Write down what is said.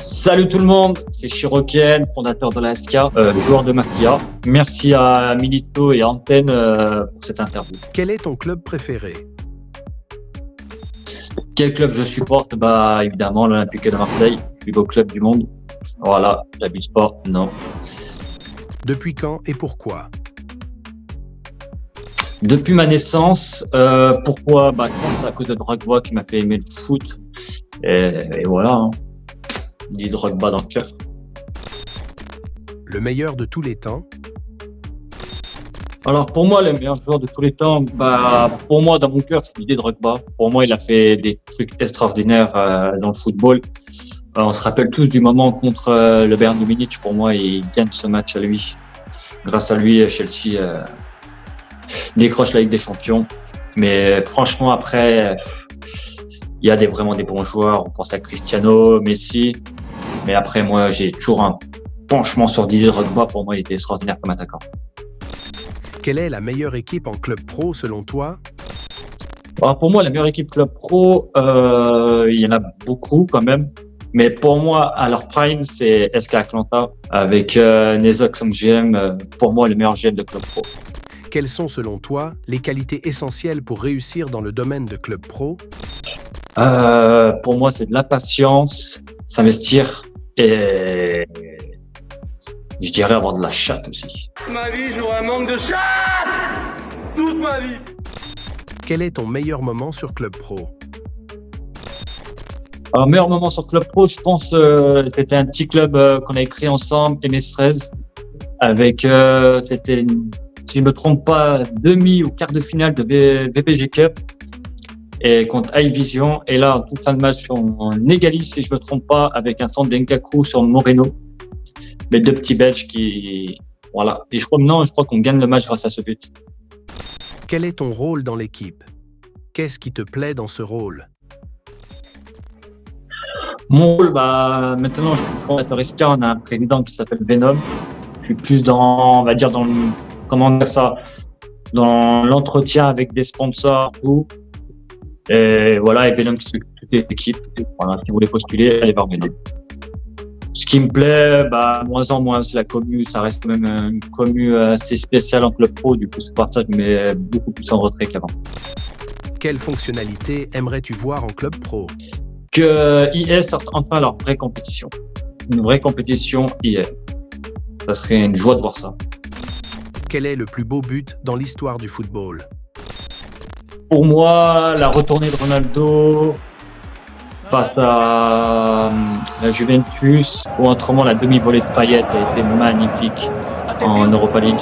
Salut tout le monde, c'est Shiroken, fondateur de la SK, joueur de Mafia. Merci à Milito et Antenne pour cette interview. Quel est ton club préféré? Quel club je supporte? Bah évidemment l'Olympique de Marseille, plus beau club du monde. Voilà, j'habite sport, non. Depuis quand et pourquoi? Depuis ma naissance, pourquoi? Bah je pense que c'est à cause de Drogba qui m'a fait aimer le foot. Et voilà, hein. Dit Drogba dans le cœur. Le meilleur de tous les temps? Alors pour moi, le meilleur joueur de tous les temps, bah pour moi dans mon cœur, c'est Didier Drogba. Pour moi, il a fait des trucs extraordinaires dans le football. On se rappelle tous du moment contre le Bayern de Munich. Pour moi, il gagne ce match à lui. Grâce à lui, Chelsea décroche la Ligue des Champions. Mais franchement, après, il y a vraiment des bons joueurs. On pense à Cristiano, Messi. Mais après, moi, j'ai toujours un penchement sur Didier Drogba. Pour moi, il était extraordinaire comme attaquant. Quelle est la meilleure équipe en club pro selon toi? Alors pour moi, la meilleure équipe club pro, il y en a beaucoup quand même. Mais pour moi, à leur prime, c'est SK Atlanta avec Nezok comme GM. Pour moi, le meilleur GM de club pro. Quelles sont selon toi les qualités essentielles pour réussir dans le domaine de club pro? Pour moi, c'est de la patience, s'investir et je dirais avoir de la chatte aussi. Ma vie, j'aurai un manque de chatte toute ma vie. Quel est ton meilleur moment sur club pro? Alors, meilleur moment sur club pro, je pense, c'était un petit club qu'on avait créé ensemble, MS13, avec, c'était, si je me trompe pas, demi ou quart de finale de VPG Cup et contre High Vision. Et là, en toute fin de match, on égalise, si je me trompe pas, avec un centre d'Enkaku sur Moreno. Les deux petits Belges qui, voilà. Et je crois qu'on gagne le match grâce à ce but. Quel est ton rôle dans l'équipe? Qu'est-ce qui te plaît dans ce rôle? Mon rôle, bah, maintenant, je suis fondateur SK, on a un président qui s'appelle Venom. Je suis plus dans, on va dire, dans le, comment dire ça, dans l'entretien avec des sponsors, tout. Et voilà, et Venom qui s'occupe de toute l'équipe. Voilà, si vous voulez postuler, allez voir Venom. Ce qui me plaît, bah, moins en moins, c'est la commu. Ça reste quand même une commu assez spéciale en club pro. Du coup, c'est pour ça que je mets beaucoup plus en retrait qu'avant. Quelle fonctionnalité aimerais-tu voir en club pro? Que EA sorte enfin leur vraie compétition. Une vraie compétition EA. Ça serait une joie de voir ça. Quel est le plus beau but dans l'histoire du football? Pour moi, la retournée de Ronaldo face à la Juventus, ou autrement la demi-volée de Payet a été magnifique en Europa League.